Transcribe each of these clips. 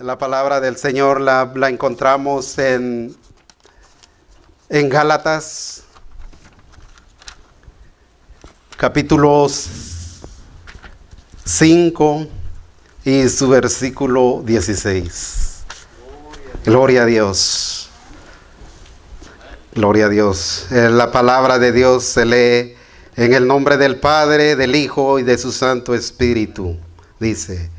La palabra del Señor la encontramos en Gálatas, capítulos 5 y su versículo 16. Gloria a Dios. Gloria a Dios. La palabra de Dios se lee en el nombre del Padre, del Hijo y de su Santo Espíritu. Dice: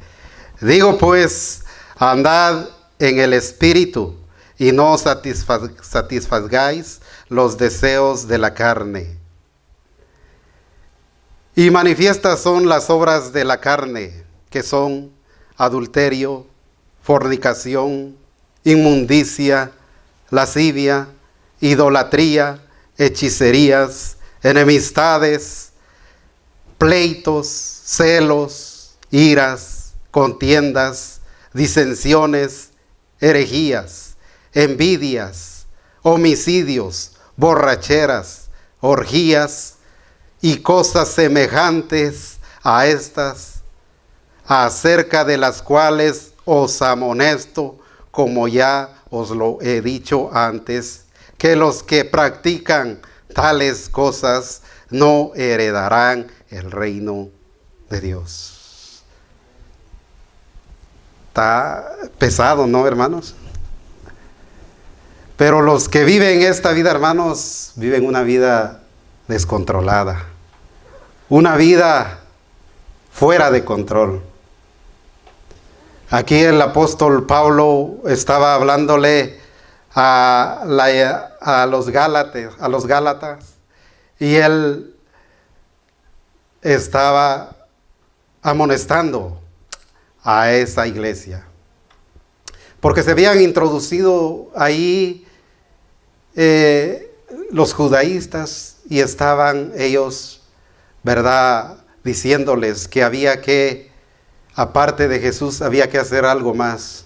digo pues, andad en el Espíritu y no satisfagáis los deseos de la carne. Y manifiestas son las obras de la carne, que son adulterio, fornicación, inmundicia, lascivia, idolatría, hechicerías, enemistades, pleitos, celos, iras, contiendas, disensiones, herejías, envidias, homicidios, borracheras, orgías y cosas semejantes a estas, acerca de las cuales os amonesto, como ya os lo he dicho antes, que los que practican tales cosas no heredarán el reino de Dios. Está pesado, ¿no, hermanos? Pero los que viven esta vida, hermanos, viven una vida descontrolada, una vida fuera de control. Aquí el apóstol Pablo estaba hablándole a los Gálatas, y él estaba amonestando a esa iglesia, porque se habían introducido ahí los judaístas, y estaban ellos, ¿verdad?, diciéndoles que había que, aparte de Jesús, había que hacer algo más,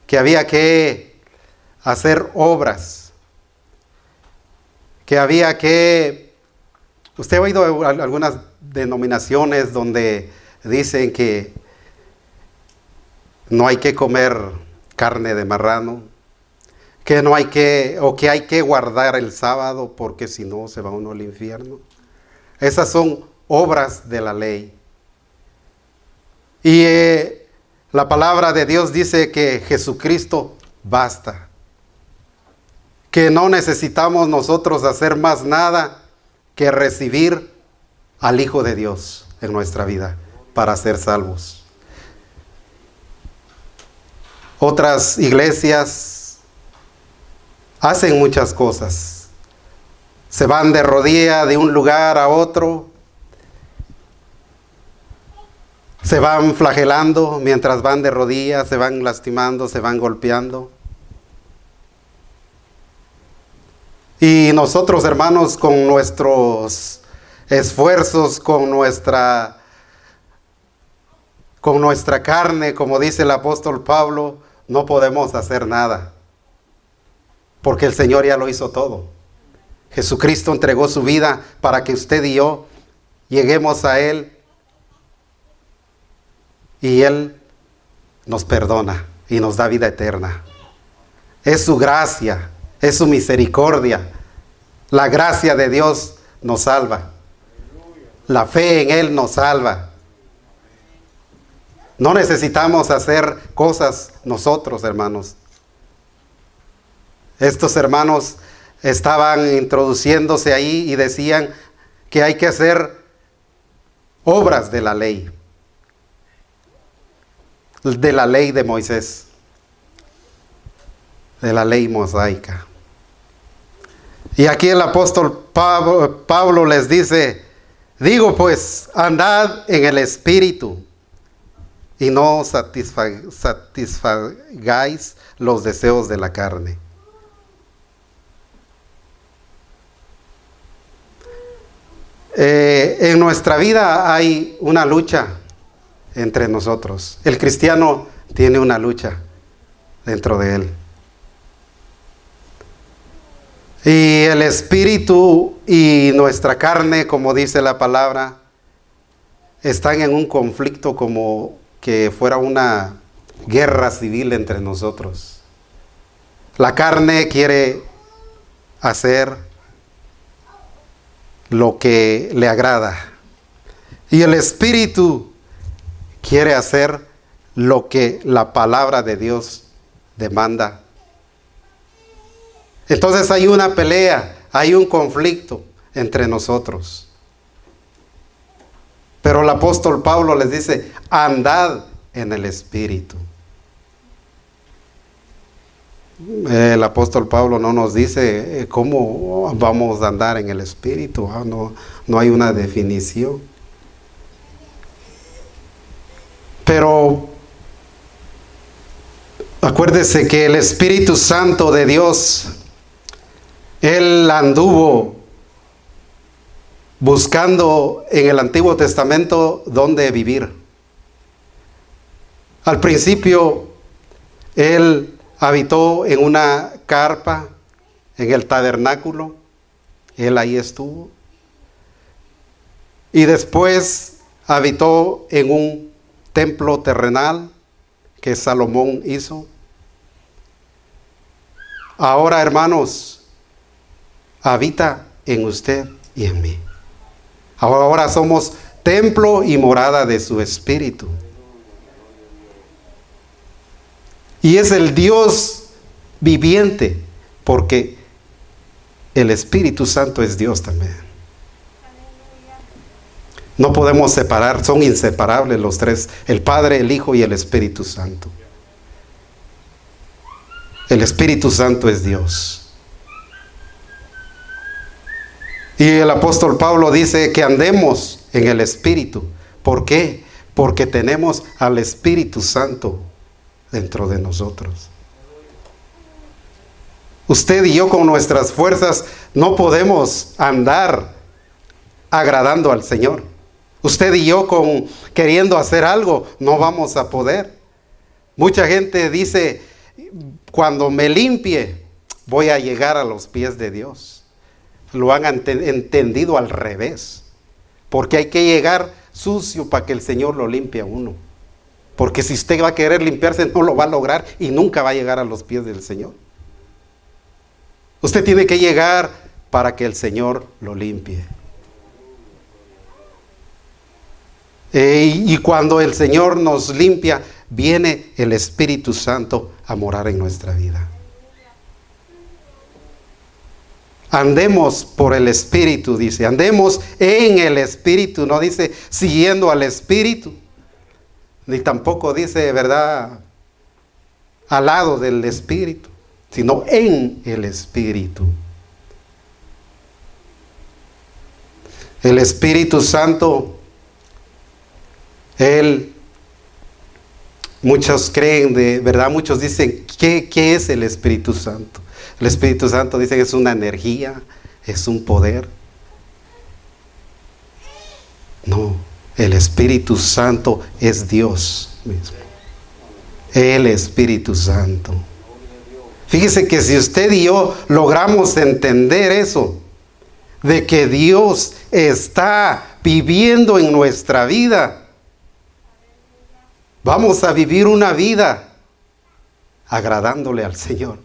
que había que hacer obras, que había que... Usted ha oído algunas denominaciones donde dicen que no hay que comer carne de marrano, que no hay que, o que hay que guardar el sábado porque si no se va uno al infierno. Esas son obras de la ley. Y la palabra de Dios dice que Jesucristo basta, que no necesitamos nosotros hacer más nada que recibir al Hijo de Dios en nuestra vida para ser salvos. Otras iglesias hacen muchas cosas, se van de rodilla de un lugar a otro, se van flagelando mientras van de rodillas, se van lastimando, se van golpeando. Y nosotros, hermanos, con nuestros esfuerzos, con nuestra carne, como dice el apóstol Pablo, no podemos hacer nada, porque el Señor ya lo hizo todo. Jesucristo entregó su vida para que usted y yo lleguemos a Él, y Él nos perdona y nos da vida eterna. Es su gracia, es su misericordia. La gracia de Dios nos salva. La fe en Él nos salva. No necesitamos hacer cosas nosotros, hermanos. Estos hermanos estaban introduciéndose ahí y decían que hay que hacer obras de la ley de Moisés, de la ley mosaica. Y aquí el apóstol Pablo les dice: digo pues, andad en el Espíritu y no satisfagáis los deseos de la carne. En nuestra vida hay una lucha entre nosotros. El cristiano tiene una lucha dentro de él. Y el espíritu y nuestra carne, como dice la palabra, están en un conflicto como que fuera una guerra civil entre nosotros. La carne quiere hacer lo que le agrada y el espíritu quiere hacer lo que la palabra de Dios demanda. Entonces hay una pelea, hay un conflicto entre nosotros. Pero el apóstol Pablo les dice, andad en el espíritu. El apóstol Pablo no nos dice cómo vamos a andar en el espíritu. No hay una definición. Pero acuérdese que el Espíritu Santo de Dios, Él anduvo buscando en el Antiguo Testamento dónde vivir. Al principio, Él habitó en una carpa, en el tabernáculo. Él ahí estuvo. Y después habitó en un templo terrenal que Salomón hizo. Ahora, hermanos, habita en usted y en mí. Ahora somos templo y morada de su Espíritu. Y es el Dios viviente, porque el Espíritu Santo es Dios también. No podemos separar, son inseparables los tres, el Padre, el Hijo y el Espíritu Santo. El Espíritu Santo es Dios. Y el apóstol Pablo dice que andemos en el Espíritu. ¿Por qué? Porque tenemos al Espíritu Santo dentro de nosotros. Usted y yo con nuestras fuerzas no podemos andar agradando al Señor. Usted y yo queriendo hacer algo no vamos a poder. Mucha gente dice, cuando me limpie voy a llegar a los pies de Dios. Lo han entendido al revés. Porque hay que llegar sucio para que el Señor lo limpie a uno. Porque si usted va a querer limpiarse no lo va a lograr y nunca va a llegar a los pies del Señor. Usted tiene que llegar para que el Señor lo limpie. Y cuando el Señor nos limpia, viene el Espíritu Santo a morar en nuestra vida. Andemos por el Espíritu, dice. Andemos en el Espíritu. No dice siguiendo al Espíritu. Ni tampoco dice, ¿verdad?, al lado del Espíritu. Sino en el Espíritu. El Espíritu Santo, muchos creen, de verdad, muchos dicen, ¿qué es el Espíritu Santo? El Espíritu Santo dice que es una energía, es un poder. No, el Espíritu Santo es Dios mismo. El Espíritu Santo. Fíjese que si usted y yo logramos entender eso, de que Dios está viviendo en nuestra vida, vamos a vivir una vida agradándole al Señor.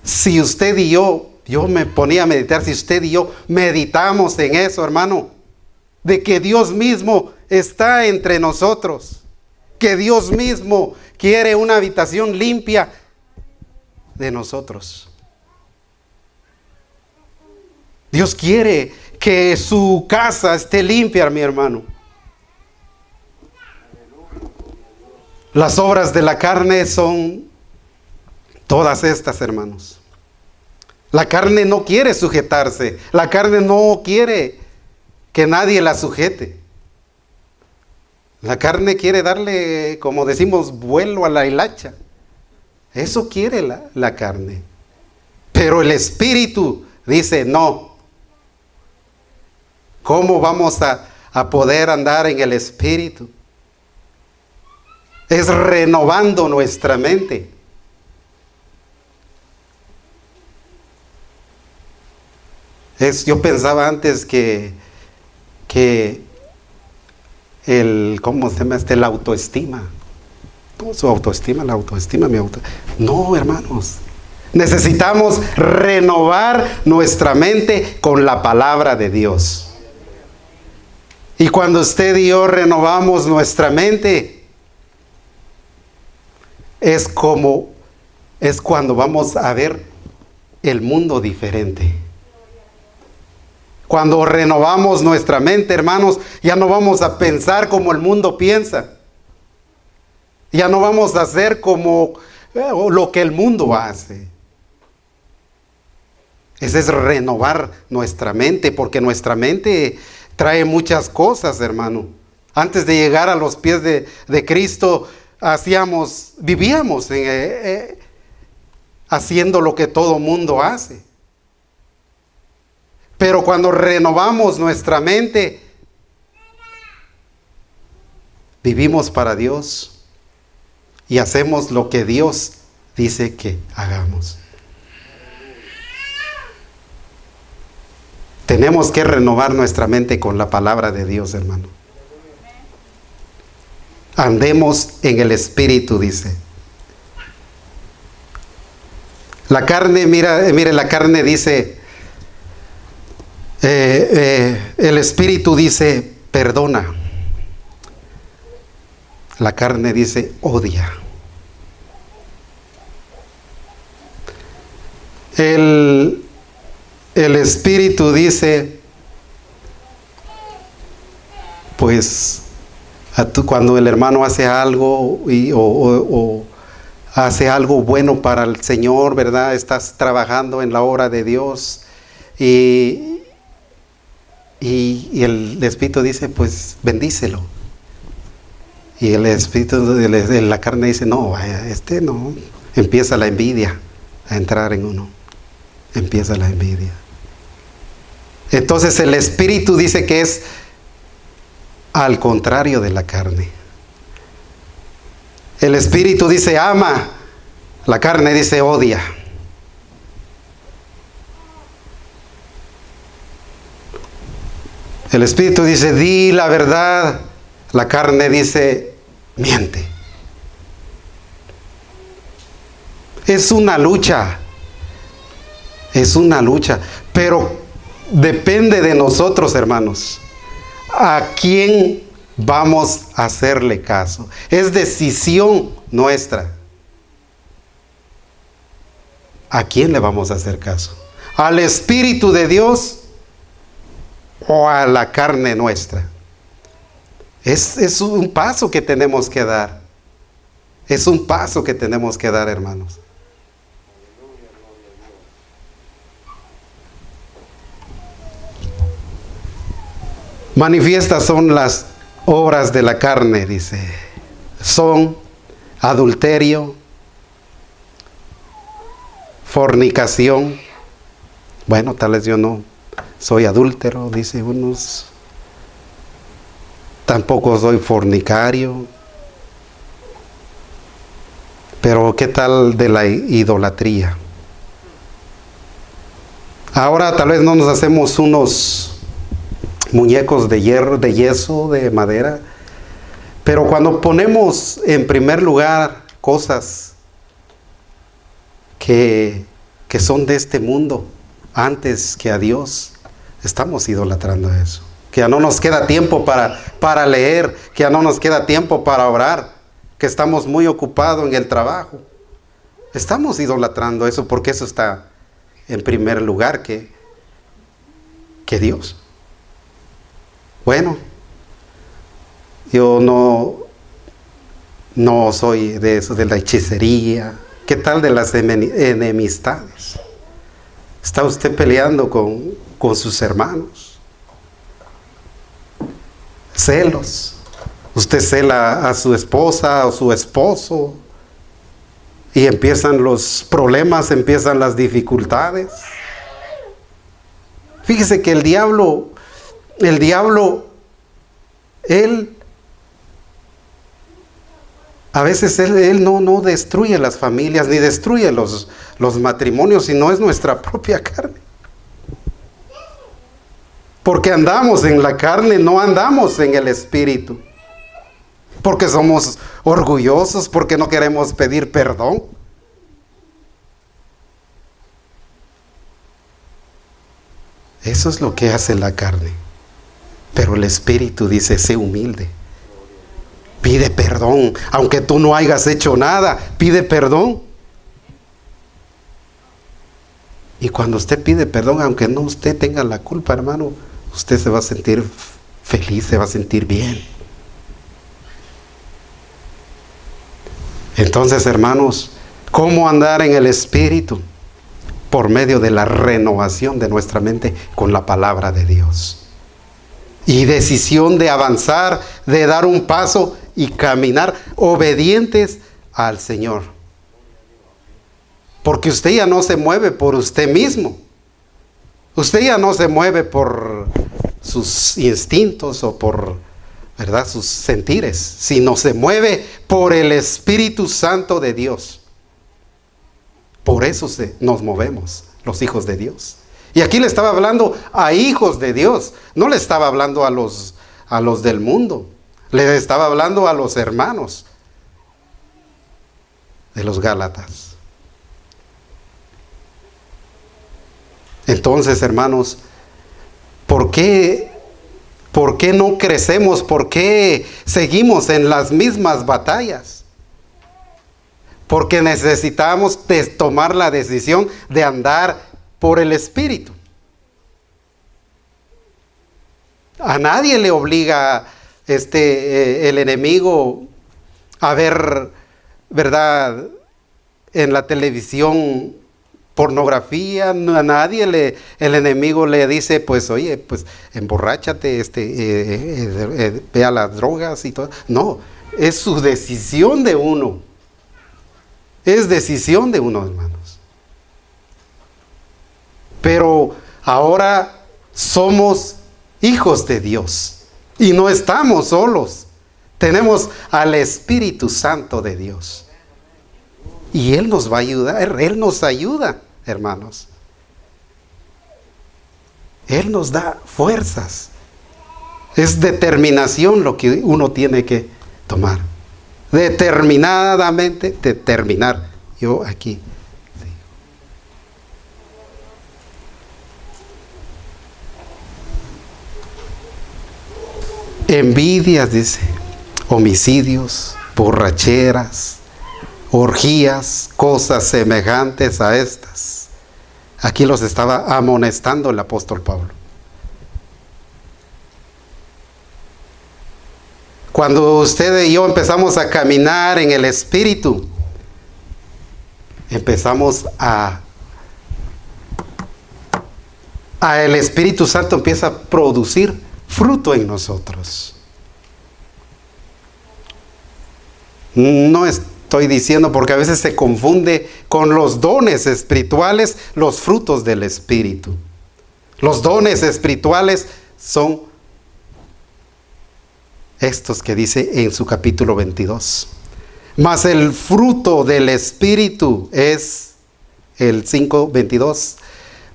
Si usted y yo me ponía a meditar, si usted y yo meditamos en eso, hermano, de que Dios mismo está entre nosotros, que Dios mismo quiere una habitación limpia de nosotros. Dios quiere que su casa esté limpia, mi hermano. Las obras de la carne son todas estas, hermanos. La carne no quiere sujetarse. La carne no quiere que nadie la sujete. La carne quiere darle, como decimos, vuelo a la hilacha. Eso quiere la carne. Pero el Espíritu dice no. ¿Cómo vamos a poder andar en el Espíritu? Es renovando nuestra mente. Yo pensaba antes que ¿cómo se llama? La autoestima. No, su autoestima, la autoestima, mi autoestima. No, hermanos. Necesitamos renovar nuestra mente con la palabra de Dios. Y cuando usted y yo renovamos nuestra mente, es cuando vamos a ver el mundo diferente. Cuando renovamos nuestra mente, hermanos, ya no vamos a pensar como el mundo piensa. Ya no vamos a hacer como lo que el mundo hace. Ese es renovar nuestra mente, porque nuestra mente trae muchas cosas, hermano. Antes de llegar a los pies de Cristo, vivíamos haciendo lo que todo mundo hace. Pero cuando renovamos nuestra mente, vivimos para Dios y hacemos lo que Dios dice que hagamos. Tenemos que renovar nuestra mente con la palabra de Dios, hermano. Andemos en el Espíritu, dice. La carne, mire, la carne dice, el Espíritu dice, perdona. La carne dice, odia. El Espíritu dice, pues, cuando el hermano hace algo o hace algo bueno para el Señor, ¿verdad? Estás trabajando en la obra de Dios y el Espíritu dice, pues, bendícelo. Y el Espíritu de la carne dice, no, vaya, no. Empieza la envidia a entrar en uno. Empieza la envidia. Entonces el Espíritu dice que es al contrario de la carne. El Espíritu dice ama, la carne dice odia. El Espíritu dice di la verdad, la carne dice miente. Es una lucha, pero depende de nosotros, hermanos, a quién vamos a hacerle caso. Es decisión nuestra. ¿A quién le vamos a hacer caso? ¿Al Espíritu de Dios o a la carne nuestra? Es un paso que tenemos que dar. Es un paso que tenemos que dar, hermanos. Manifiestas son las obras de la carne, dice. Son adulterio, fornicación. Bueno, tal vez yo no soy adúltero, dice unos. Tampoco soy fornicario. Pero ¿qué tal de la idolatría? Ahora tal vez no nos hacemos unos muñecos de hierro, de yeso, de madera. Pero cuando ponemos en primer lugar cosas que son de este mundo antes que a Dios, estamos idolatrando eso. Que ya no nos queda tiempo para leer, que ya no nos queda tiempo para orar, que estamos muy ocupados en el trabajo. Estamos idolatrando eso porque eso está en primer lugar que Dios. Bueno, yo no soy de eso, de la hechicería. ¿Qué tal de las enemistades? ¿Está usted peleando con sus hermanos? Celos. Usted cela a su esposa o su esposo y empiezan los problemas, empiezan las dificultades. Fíjese que el diablo, él a veces él no destruye las familias, ni destruye los matrimonios, sino es nuestra propia carne. Porque andamos en la carne, no andamos en el Espíritu. porque somos orgullosos, porque no queremos pedir perdón. Eso es lo que hace la carne. Pero el Espíritu dice, sé humilde. Pide perdón, aunque tú no hayas hecho nada, pide perdón. Y cuando usted pide perdón, aunque no usted tenga la culpa, hermano, usted se va a sentir feliz, se va a sentir bien. Entonces, hermanos, ¿cómo andar en el Espíritu? Por medio de la renovación de nuestra mente con la palabra de Dios. Y decisión de avanzar, de dar un paso y caminar obedientes al Señor. Porque usted ya no se mueve por usted mismo. Usted ya no se mueve por sus instintos o por, ¿verdad?, sus sentires, sino se mueve por el Espíritu Santo de Dios. Por eso nos movemos, los hijos de Dios. Y aquí le estaba hablando a hijos de Dios, no le estaba hablando a los del mundo, le estaba hablando a los hermanos de los Gálatas. Entonces, hermanos, ¿por qué no crecemos? ¿Por qué seguimos en las mismas batallas? Porque necesitamos tomar la decisión de andar por el Espíritu. A nadie le obliga el enemigo a ver, ¿verdad?, en la televisión pornografía. A nadie el enemigo le dice, pues oye, pues emborráchate, ve a las drogas y todo. No, es su decisión de uno. Es decisión de uno, hermanos. Pero ahora somos hijos de Dios y no estamos solos. Tenemos al Espíritu Santo de Dios. Y Él nos va a ayudar, Él nos ayuda, hermanos. Él nos da fuerzas. Es determinación lo que uno tiene que tomar. Determinadamente determinar. Yo aquí. Envidias, dice, homicidios, borracheras, orgías, cosas semejantes a estas. Aquí los estaba amonestando el apóstol Pablo. Cuando usted y yo empezamos a caminar en el Espíritu, empezamos el Espíritu Santo empieza a producir fruto en nosotros. No estoy diciendo, porque a veces se confunde con los dones espirituales, los frutos del Espíritu. Los dones espirituales son estos que dice en su capítulo 22. Mas el fruto del Espíritu es el 5:22.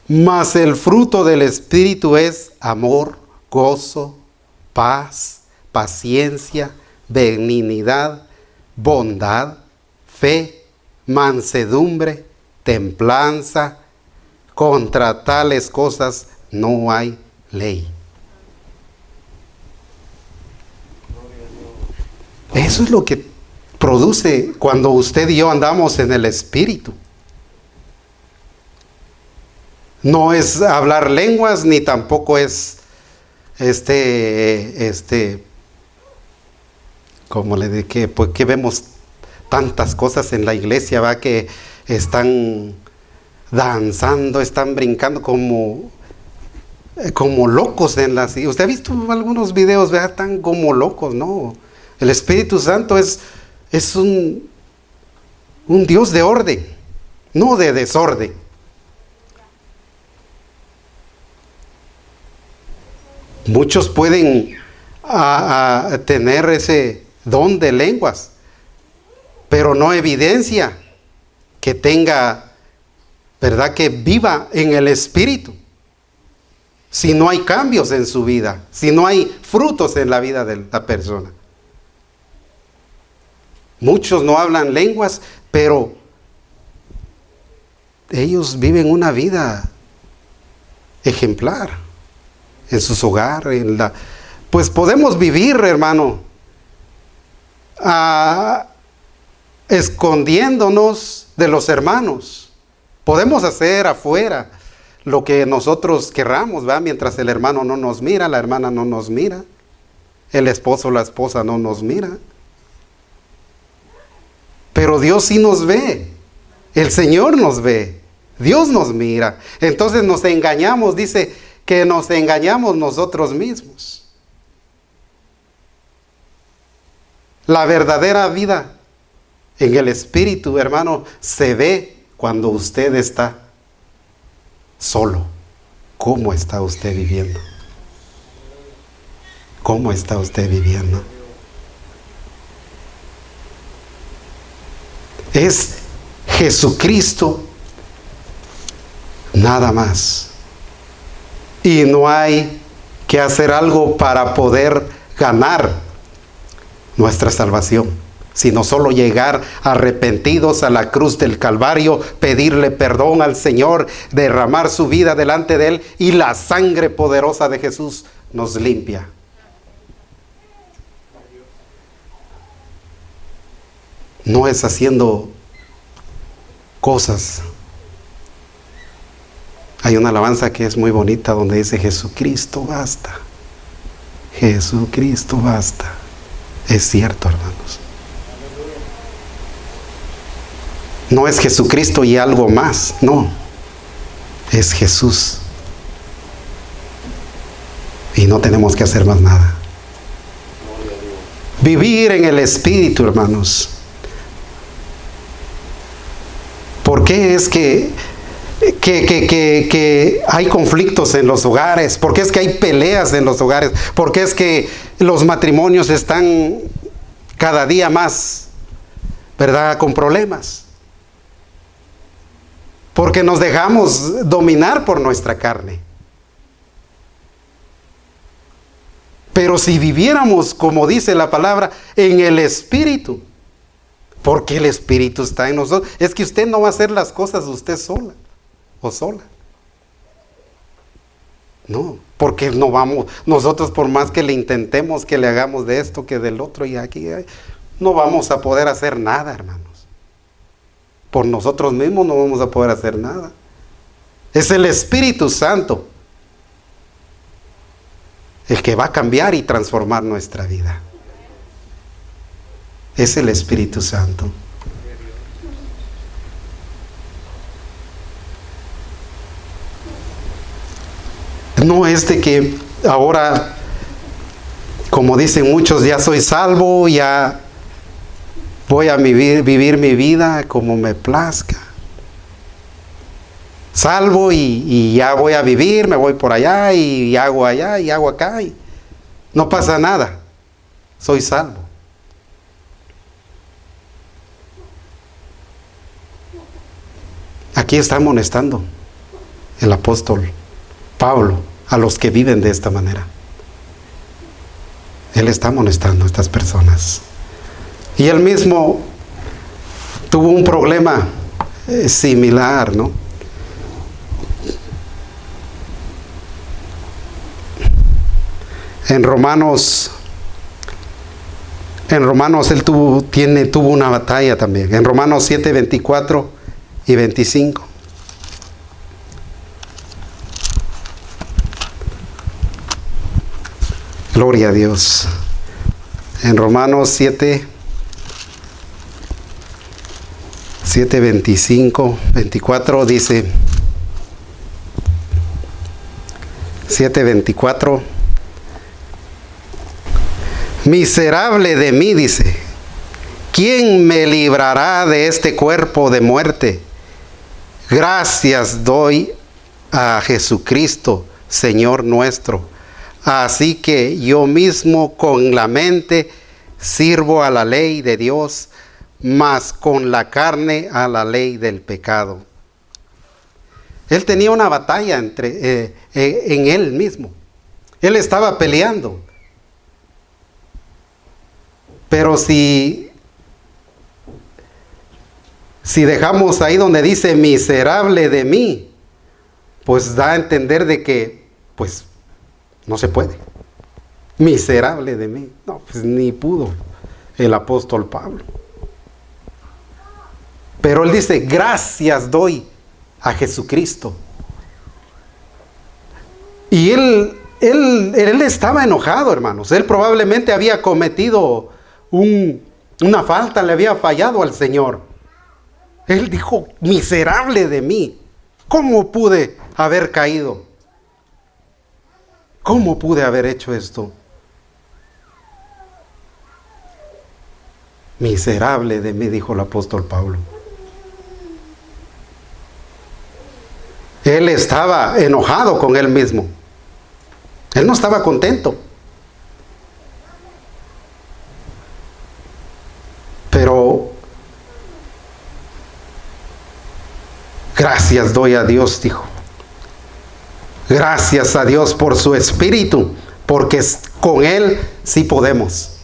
Mas el fruto del Espíritu es amor, gozo, paz, paciencia, benignidad, bondad, fe, mansedumbre, templanza. Contra tales cosas no hay ley. Eso es lo que produce cuando usted y yo andamos en el Espíritu. No es hablar lenguas, ni tampoco es como le dije, pues que vemos tantas cosas en la iglesia, va, que están danzando, están brincando como locos en las. Usted ha visto algunos videos, vea, están como locos, ¿no? El Espíritu Santo es un Dios de orden, no de desorden. Muchos pueden tener ese don de lenguas, pero no evidencia que tenga, ¿verdad?, que viva en el Espíritu. Si no hay cambios en su vida, si no hay frutos en la vida de la persona. Muchos no hablan lenguas, pero ellos viven una vida ejemplar en sus hogares. Pues podemos vivir, hermano, escondiéndonos de los hermanos. Podemos hacer afuera lo que nosotros querramos, ¿va? Mientras el hermano no nos mira, la hermana no nos mira, el esposo o la esposa no nos mira. Pero Dios sí nos ve, el Señor nos ve, Dios nos mira. Entonces nos engañamos, dice que nos engañamos nosotros mismos. La verdadera vida en el Espíritu, hermano, se ve cuando usted está solo. ¿Cómo está usted viviendo? ¿Cómo está usted viviendo? Es Jesucristo, nada más. Y no hay que hacer algo para poder ganar nuestra salvación, sino solo llegar arrepentidos a la cruz del Calvario, pedirle perdón al Señor, derramar su vida delante de Él, y la sangre poderosa de Jesús nos limpia. No es haciendo cosas. Hay una alabanza que es muy bonita donde dice: Jesucristo basta, Jesucristo basta. Es cierto, hermanos. No es Jesucristo y algo más, no. Es Jesús. Y no tenemos que hacer más nada. Vivir en el Espíritu, hermanos. ¿Por qué es que hay conflictos en los hogares? ¿Por qué es que hay peleas en los hogares? ¿Por qué es que los matrimonios están cada día más, ¿verdad?, con problemas? Porque nos dejamos dominar por nuestra carne. Pero si viviéramos, como dice la palabra, en el Espíritu, porque el Espíritu está en nosotros, es que usted no va a hacer las cosas usted sola o sola. No, porque no vamos, nosotros por más que le intentemos, que le hagamos de esto, que del otro y aquí, no vamos a poder hacer nada, hermanos. Por nosotros mismos no vamos a poder hacer nada. Es el Espíritu Santo el que va a cambiar y transformar nuestra vida. Es el Espíritu Santo. No es de que ahora, como dicen muchos, ya soy salvo, ya voy a vivir mi vida como me plazca. Salvo y ya voy a vivir, me voy por allá y hago allá y hago acá y no pasa nada. Soy salvo. Aquí está amonestando el apóstol Pablo a los que viven de esta manera. Él está amonestando a estas personas. Y él mismo tuvo un problema similar, ¿no? En Romanos él tuvo una batalla también. En Romanos 7, 24 y 25. Gloria a Dios. En Romanos 7, 25, 24 dice, 7, 24. Miserable de mí, dice, ¿quién me librará de este cuerpo de muerte? Gracias doy a Jesucristo, Señor nuestro. Así que yo mismo con la mente sirvo a la ley de Dios, mas con la carne a la ley del pecado. Él tenía una batalla en él mismo. Él estaba peleando. Pero si Si dejamos ahí donde dice miserable de mí, pues da a entender de que, pues, no se puede. Miserable de mí. No, pues ni pudo el apóstol Pablo. Pero él dice, gracias doy a Jesucristo. Y él estaba enojado, hermanos. Él probablemente había cometido una falta, le había fallado al Señor. Él dijo, miserable de mí. ¿Cómo pude haber caído? ¿Cómo pude haber hecho esto? Miserable de mí, dijo el apóstol Pablo. Él estaba enojado con él mismo. Él no estaba contento. Pero gracias doy a Dios, dijo. Gracias a Dios por su Espíritu, porque con Él sí podemos.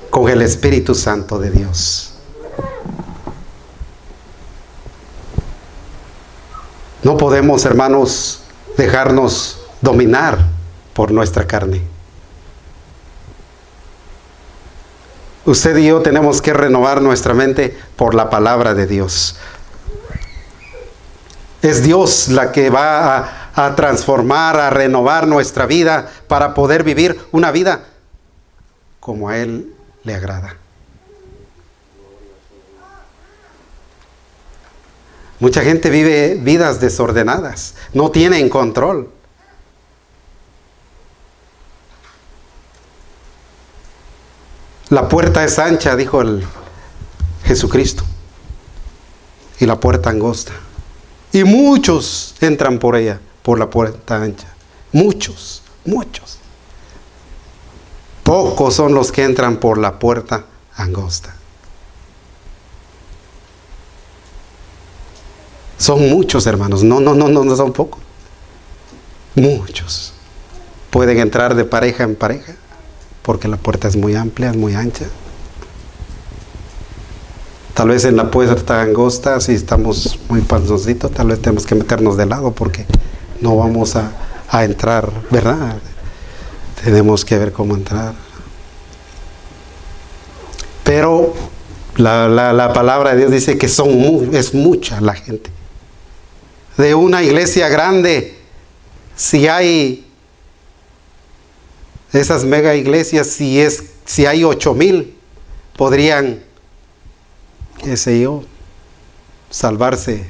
Con el Espíritu Santo de Dios. No podemos, hermanos, dejarnos dominar por nuestra carne. Usted y yo tenemos que renovar nuestra mente por la palabra de Dios. Es Dios la que va a transformar, a renovar nuestra vida para poder vivir una vida como a Él le agrada. Mucha gente vive vidas desordenadas, no tienen control. La puerta es ancha, dijo el Jesucristo, y la puerta angosta. Y muchos entran por ella, por la puerta ancha. Muchos. Pocos son los que entran por la puerta angosta. Son muchos, hermanos. No son pocos. Muchos. Pueden entrar de pareja en pareja, porque la puerta es muy amplia, es muy ancha. Tal vez en la puerta angosta, si estamos muy panzoncitos, tal vez tenemos que meternos de lado porque no vamos a entrar, ¿verdad? Tenemos que ver cómo entrar. Pero la palabra de Dios dice que es mucha la gente. De una iglesia grande, si hay esas mega iglesias, si hay 8,000, podrían, qué sé yo, salvarse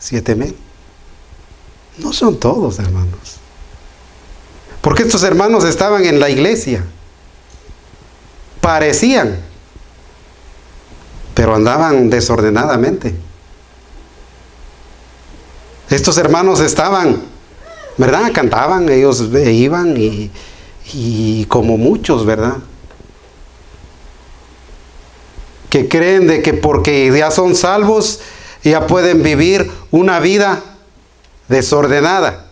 7,000. No son todos, hermanos. Porque estos hermanos estaban en la iglesia. Parecían, pero andaban desordenadamente. Estos hermanos estaban, ¿verdad? Cantaban, ellos iban y como muchos, ¿verdad? Que creen de que porque ya son salvos, ya pueden vivir una vida desordenada.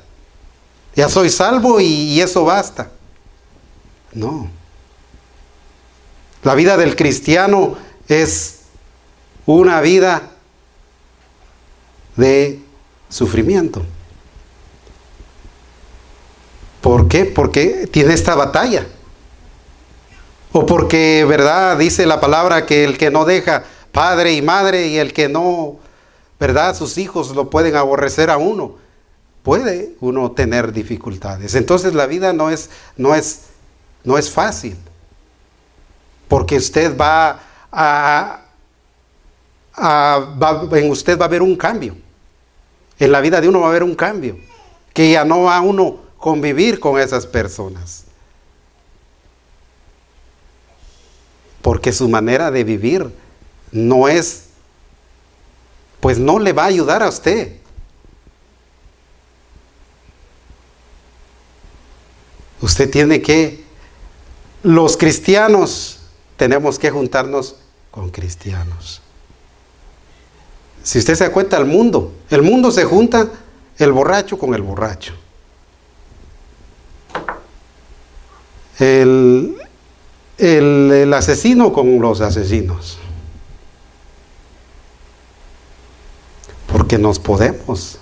Ya soy salvo y eso basta. No. La vida del cristiano es una vida de sufrimiento. ¿Por qué? Porque tiene esta batalla. O porque, ¿verdad? Dice la palabra que el que no deja padre y madre y el que no, ¿verdad? Sus hijos lo pueden aborrecer a uno. Puede uno tener dificultades. Entonces la vida no es fácil. Porque usted en usted va a haber un cambio. En la vida de uno va a haber un cambio. Que ya no va a uno convivir con esas personas. Porque su manera de vivir no es, pues no le va a ayudar a usted. Usted tiene que, los cristianos, tenemos que juntarnos con cristianos. Si usted se da cuenta, el mundo se junta el borracho con el borracho. El asesino con los asesinos. porque nos podemos.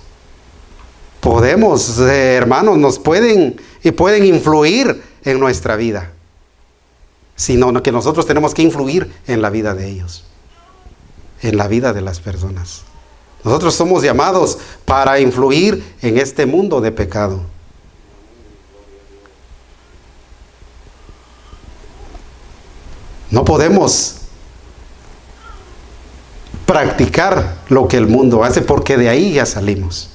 Podemos, hermanos, nos pueden y pueden influir en nuestra vida. Sino que nosotros tenemos que influir en la vida de ellos, en la vida de las personas. Nosotros somos llamados para influir en este mundo de pecado. No podemos practicar lo que el mundo hace porque de ahí ya salimos.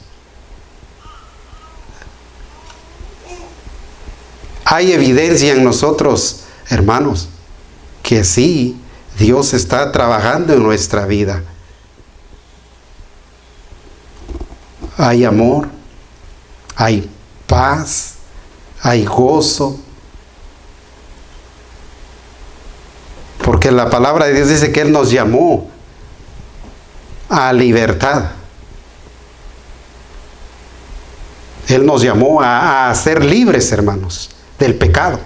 Hay evidencia en nosotros, hermanos, que sí, Dios está trabajando en nuestra vida. Hay amor, hay paz, hay gozo. Porque la palabra de Dios dice que Él nos llamó a libertad. Él nos llamó a ser libres, hermanos, del pecado.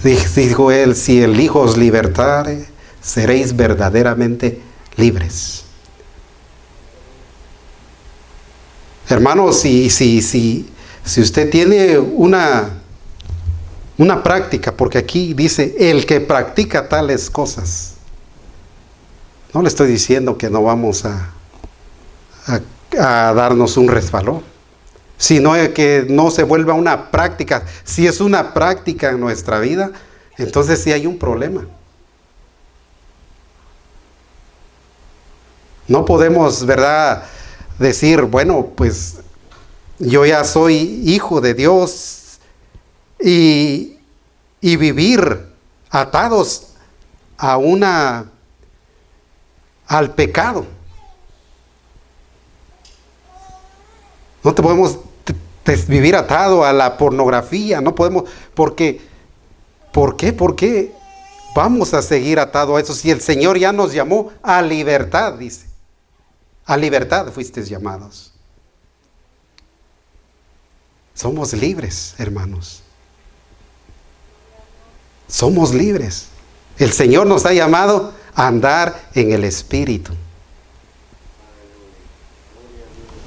Dijo Él, si el Hijo os libertare, seréis verdaderamente libres. Hermanos, si usted tiene una práctica, porque aquí dice, el que practica tales cosas. No le estoy diciendo que no vamos a darnos un resbalón, sino que no se vuelva una práctica. Si es una práctica en nuestra vida, entonces sí hay un problema. No podemos, ¿verdad?, decir, bueno, pues yo ya soy hijo de Dios y vivir atados al pecado. No te podemos vivir atado a la pornografía, no podemos, ¿por qué? ¿Por qué vamos a seguir atado a eso si el Señor ya nos llamó a libertad? Dice, a libertad fuisteis llamados. Somos libres, hermanos. Somos libres. El Señor nos ha llamado a andar en el Espíritu.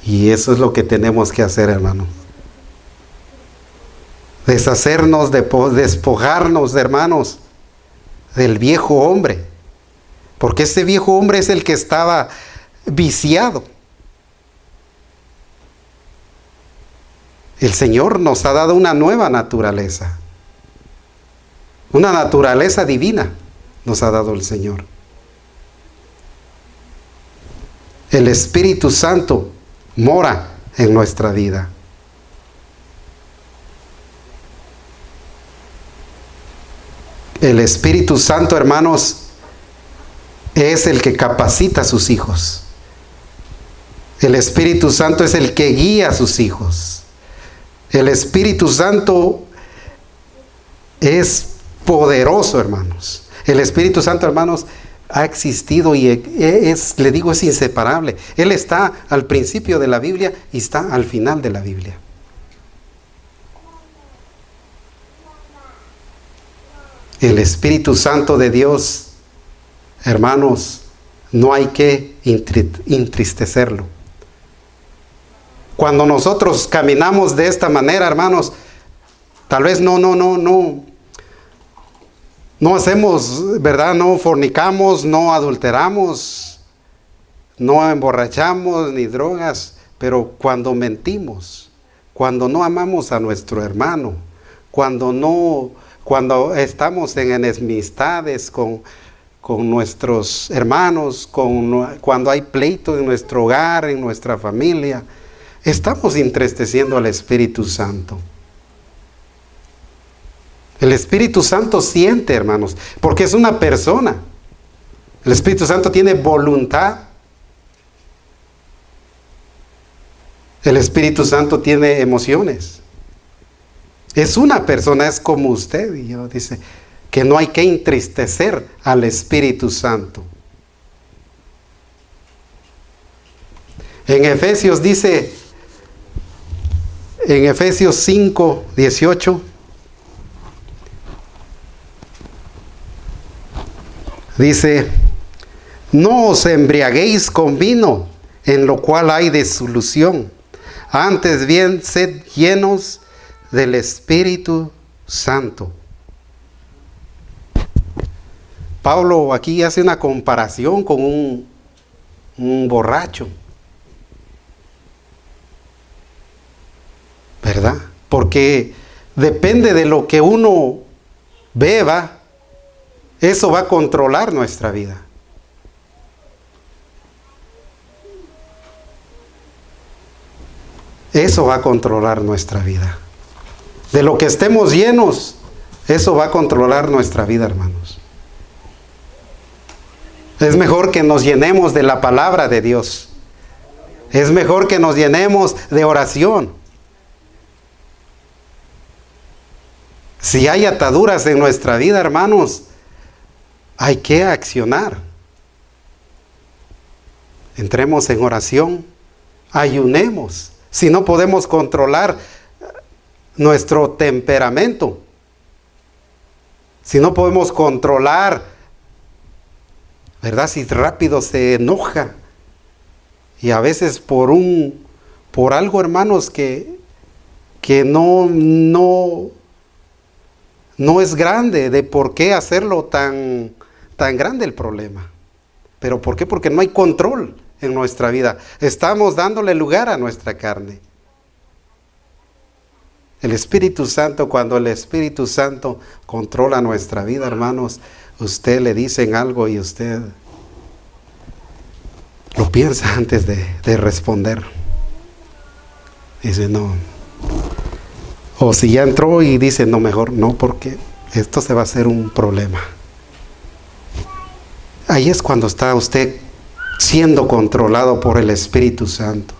Y eso es lo que tenemos que hacer, hermano. Deshacernos, despojarnos, hermanos, del viejo hombre. Porque ese viejo hombre es el que estaba viciado. El Señor nos ha dado una nueva naturaleza. Una naturaleza divina nos ha dado el Señor. El Espíritu Santo mora en nuestra vida. El Espíritu Santo, hermanos, es el que capacita a sus hijos. El Espíritu Santo es el que guía a sus hijos. El Espíritu Santo es poderoso, hermanos. El Espíritu Santo, hermanos, ha existido y es inseparable. Él está al principio de la Biblia y está al final de la Biblia. El Espíritu Santo de Dios, hermanos, no hay que entristecerlo. Cuando nosotros caminamos de esta manera, hermanos, tal vez no hacemos, ¿verdad? No fornicamos, no adulteramos, no emborrachamos ni drogas, pero cuando mentimos, cuando no amamos a nuestro hermano, cuando estamos en enemistades con nuestros hermanos, cuando hay pleito en nuestro hogar, en nuestra familia, estamos entristeciendo al Espíritu Santo. El Espíritu Santo siente, hermanos, porque es una persona. El Espíritu Santo tiene voluntad. El Espíritu Santo tiene emociones. Es una persona, es como usted y yo. Dice que no hay que entristecer al Espíritu Santo. En Efesios dice, en Efesios 5, 18, dice, No os embriaguéis con vino, en lo cual hay disolución. Antes bien, sed llenos del Espíritu Santo. Pablo aquí hace una comparación con un borracho, ¿verdad? Porque depende de lo que uno beba, eso va a controlar nuestra vida. Eso va a controlar nuestra vida. De lo que estemos llenos, eso va a controlar nuestra vida, hermanos. Es mejor que nos llenemos de la palabra de Dios. Es mejor que nos llenemos de oración. Si hay ataduras en nuestra vida, hermanos, hay que accionar. Entremos en oración, ayunemos. Si no podemos controlar nuestro temperamento, si no podemos controlar, ¿verdad? Si rápido se enoja, y a veces por algo, hermanos, que no es grande, de por qué hacerlo tan grande el problema. ¿Pero por qué? Porque no hay control en nuestra vida. Estamos dándole lugar a nuestra carne. El Espíritu Santo, cuando el Espíritu Santo controla nuestra vida, hermanos, usted le dicen algo y usted lo piensa antes de responder. Dice, no. O si ya entró y dice, no, mejor no, porque esto se va a hacer un problema. Ahí es cuando está usted siendo controlado por el Espíritu Santo.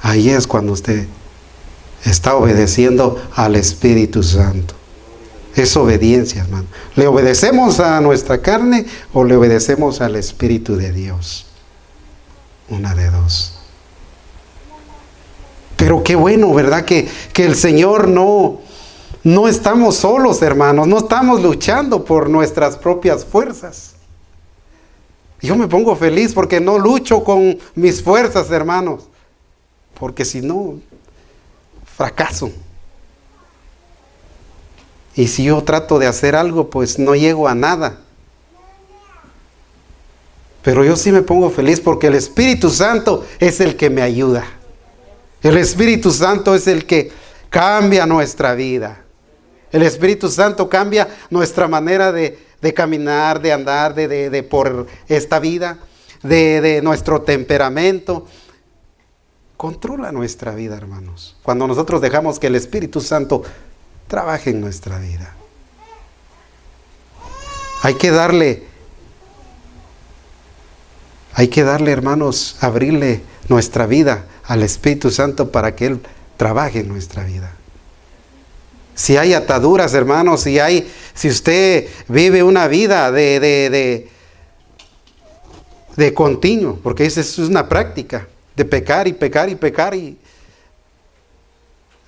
Ahí es cuando usted está obedeciendo al Espíritu Santo. Es obediencia, hermano. ¿Le obedecemos a nuestra carne o le obedecemos al Espíritu de Dios? Una de dos. Pero qué bueno, ¿verdad? Que el Señor no estamos solos, hermanos. No estamos luchando por nuestras propias fuerzas. Yo me pongo feliz porque no lucho con mis fuerzas, hermanos. Porque si no, fracaso. Y si yo trato de hacer algo, pues no llego a nada. Pero yo sí me pongo feliz porque el Espíritu Santo es el que me ayuda. El Espíritu Santo es el que cambia nuestra vida. El Espíritu Santo cambia nuestra manera de caminar, de andar, de por esta vida, de nuestro temperamento. Controla nuestra vida, hermanos. Cuando nosotros dejamos que el Espíritu Santo trabaje en nuestra vida. Hay que darle, hermanos, abrirle nuestra vida al Espíritu Santo para que Él trabaje en nuestra vida. Si hay ataduras, hermanos, si usted vive una vida de continuo, porque eso es una práctica, de pecar y pecar y pecar y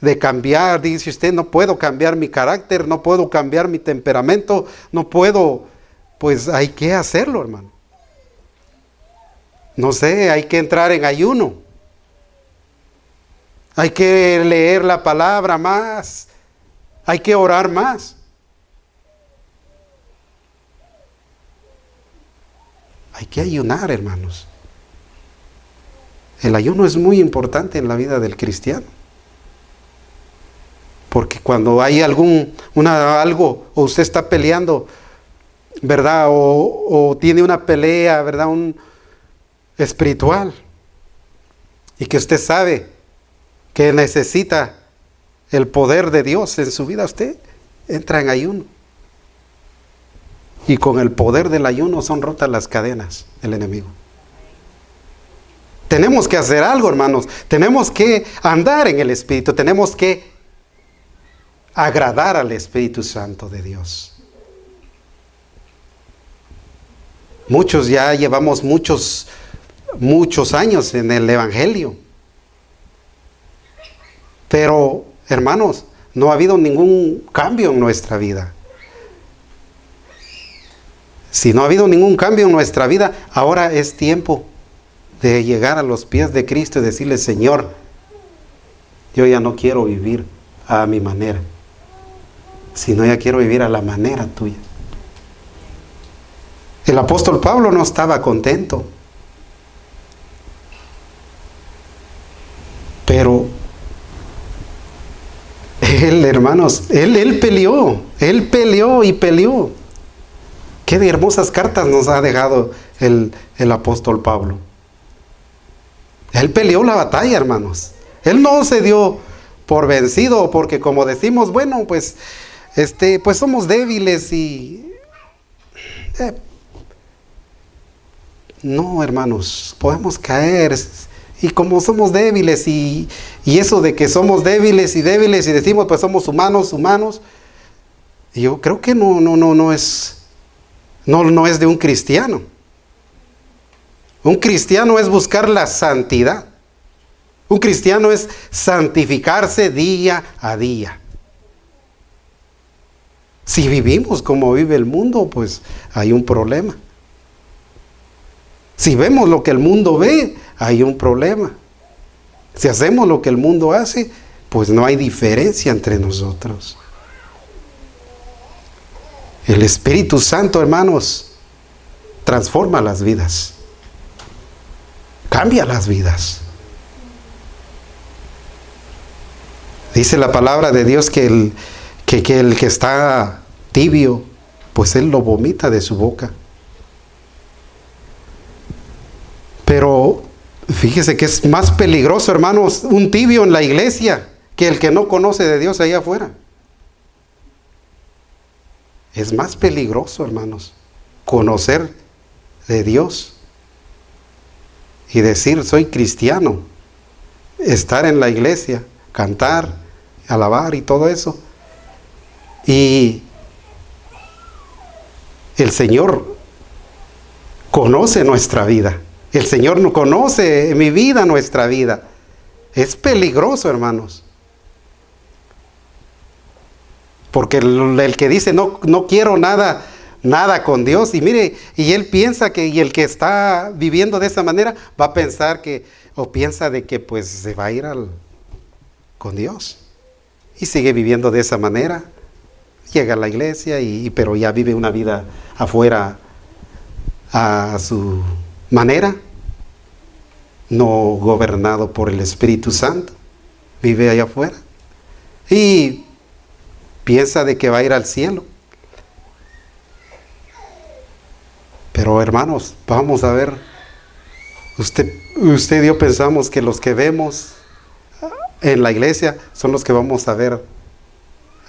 de cambiar, dice usted, no puedo cambiar mi carácter, no puedo cambiar mi temperamento, no puedo, pues hay que hacerlo, hermano. No sé, hay que entrar en ayuno. Hay que leer la palabra más. Hay que orar más. Hay que ayunar, hermanos. El ayuno es muy importante en la vida del cristiano. Porque cuando hay algo, o usted está peleando, ¿verdad? O tiene una pelea, ¿verdad? Espiritual. Y que usted sabe que necesita el poder de Dios en su vida, usted entra en ayuno. Y con el poder del ayuno son rotas las cadenas del enemigo. Tenemos que hacer algo, hermanos. Tenemos que andar en el Espíritu. Tenemos que agradar al Espíritu Santo de Dios. Muchos ya llevamos muchos años en el Evangelio. Pero, hermanos, no ha habido ningún cambio en nuestra vida. Si no ha habido ningún cambio en nuestra vida, ahora es tiempo de llegar a los pies de Cristo y decirle: Señor, yo ya no quiero vivir a mi manera, sino ya quiero vivir a la manera tuya. El apóstol Pablo no estaba contento, pero él, hermanos, él peleó y peleó. Qué de hermosas cartas nos ha dejado el apóstol Pablo. Él peleó la batalla, hermanos. Él no se dio por vencido, porque como decimos, bueno, pues somos débiles y... no, hermanos, podemos caer. Y como somos débiles y eso de que somos débiles y decimos, pues somos humanos, y yo creo que no es de un cristiano. Un cristiano es buscar la santidad. Un cristiano es santificarse día a día. Si vivimos como vive el mundo, pues hay un problema. Si vemos lo que el mundo ve, hay un problema. Si hacemos lo que el mundo hace, pues no hay diferencia entre nosotros. El Espíritu Santo, hermanos, transforma las vidas. Cambia las vidas. Dice la palabra de Dios que el que está tibio, pues Él lo vomita de su boca. Pero fíjese que es más peligroso, hermanos, un tibio en la iglesia que el que no conoce de Dios allá afuera. Es más peligroso, hermanos, conocer de Dios y decir: soy cristiano, estar en la iglesia, cantar, alabar y todo eso. Y el Señor conoce nuestra vida. El Señor no conoce mi vida, nuestra vida. Es peligroso, hermanos. Porque el que dice no quiero nada con Dios, y mire, y él piensa que, y el que está viviendo de esa manera va a pensar que, o piensa de que pues se va a ir con Dios. Y sigue viviendo de esa manera. Llega a la iglesia, pero ya vive una vida afuera a su manera, no gobernado por el Espíritu Santo. Vive allá afuera y piensa de que va a ir al cielo. Pero hermanos, vamos a ver, usted y yo pensamos que los que vemos en la iglesia son los que vamos a ver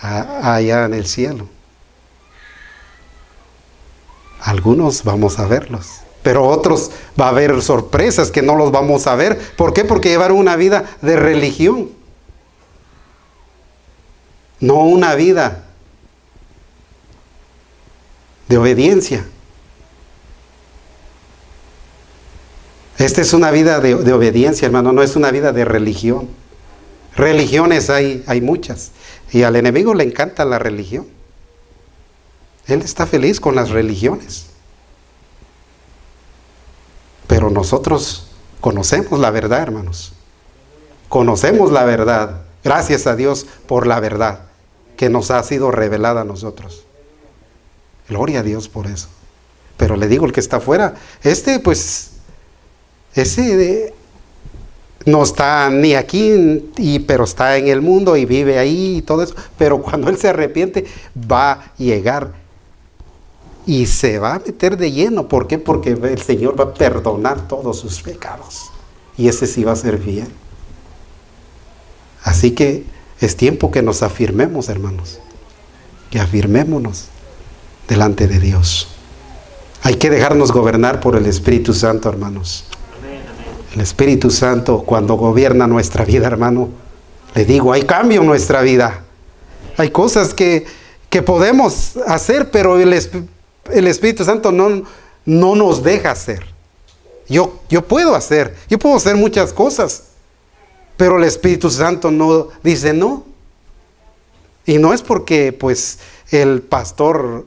allá en el cielo. Algunos vamos a verlos, pero otros va a haber sorpresas que no los vamos a ver. ¿Por qué? Porque llevaron una vida de religión, no una vida de obediencia. Esta es una vida de obediencia, hermano, no es una vida de religión. Religiones hay muchas, y al enemigo le encanta la religión. Él está feliz con las religiones. Pero nosotros conocemos la verdad, hermanos. Conocemos la verdad. Gracias a Dios por la verdad que nos ha sido revelada a nosotros. Gloria a Dios por eso. Pero le digo, el que está afuera, no está ni aquí, pero está en el mundo y vive ahí y todo eso. Pero cuando él se arrepiente, va a llegar y se va a meter de lleno. ¿Por qué? Porque el Señor va a perdonar todos sus pecados. Y ese sí va a ser fiel. Así que es tiempo que nos afirmemos, hermanos. Que afirmémonos delante de Dios. Hay que dejarnos gobernar por el Espíritu Santo, hermanos. El Espíritu Santo, cuando gobierna nuestra vida, hermano, le digo, hay cambio en nuestra vida. Hay cosas que podemos hacer, pero el Espíritu Santo no nos deja hacer. Yo puedo hacer muchas cosas, pero el Espíritu Santo no dice no. Y no es porque pues el pastor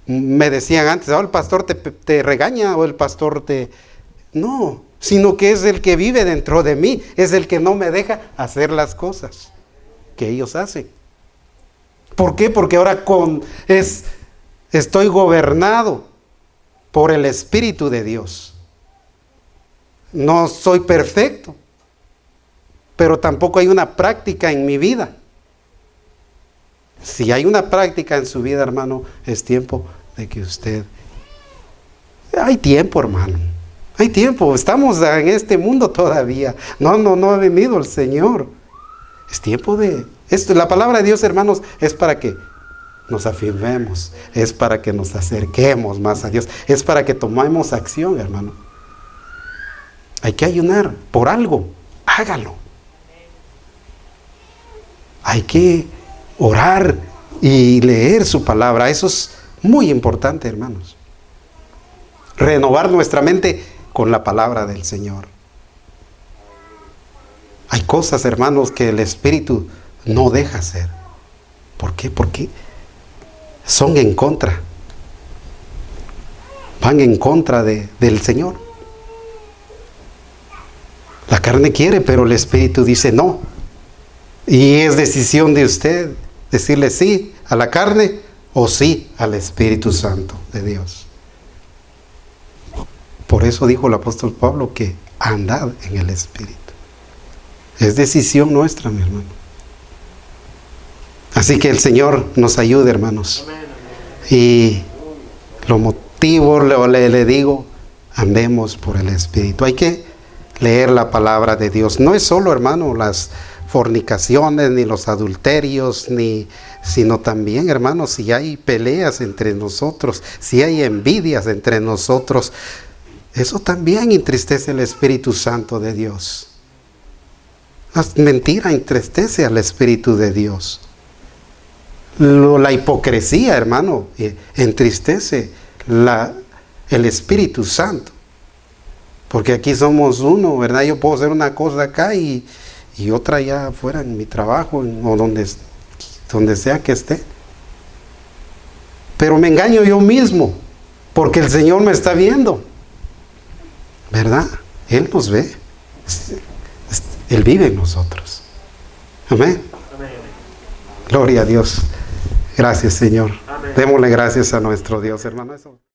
me decían antes, el pastor te regaña o el pastor te... No, sino que es el que vive dentro de mí, es el que no me deja hacer las cosas que ellos hacen. ¿Por qué? Porque ahora estoy gobernado por el Espíritu de Dios. No soy perfecto, pero tampoco hay una práctica en mi vida. Si hay una práctica en su vida, hermano, es tiempo de que usted... Hay tiempo, hermano. Hay tiempo. Estamos en este mundo todavía. No ha venido el Señor. Es tiempo de... La palabra de Dios, hermanos, es para que nos afirmemos. Es para que nos acerquemos más a Dios. Es para que tomemos acción, hermano. Hay que ayunar por algo. Hágalo. Hay que orar y leer su palabra. Eso es muy importante, hermanos. Renovar nuestra mente con la palabra del Señor. Hay cosas, hermanos, que el Espíritu no deja hacer. ¿Por qué? Porque son en contra. Van en contra del Señor. La carne quiere, pero el Espíritu dice no. Y es decisión de usted decirle sí a la carne o sí al Espíritu Santo de Dios. Por eso dijo el apóstol Pablo que andad en el Espíritu. Es decisión nuestra, mi hermano. Así que el Señor nos ayude, hermanos. Y lo motivo, le digo, andemos por el Espíritu. Hay que leer la palabra de Dios. No es solo, hermano, las fornicaciones, ni los adulterios, sino también, hermanos, si hay peleas entre nosotros, si hay envidias entre nosotros, eso también entristece el Espíritu Santo de Dios. La mentira entristece al Espíritu de Dios. La hipocresía, hermano, entristece el Espíritu Santo. Porque aquí somos uno, ¿verdad? Yo puedo hacer una cosa acá y otra allá afuera en mi trabajo o donde sea que esté. Pero me engaño yo mismo porque el Señor me está viendo, ¿verdad? Él nos ve. Él vive en nosotros. Amén. Amén. Gloria a Dios. Gracias, Señor. Amén. Démosle gracias a nuestro Dios, hermano.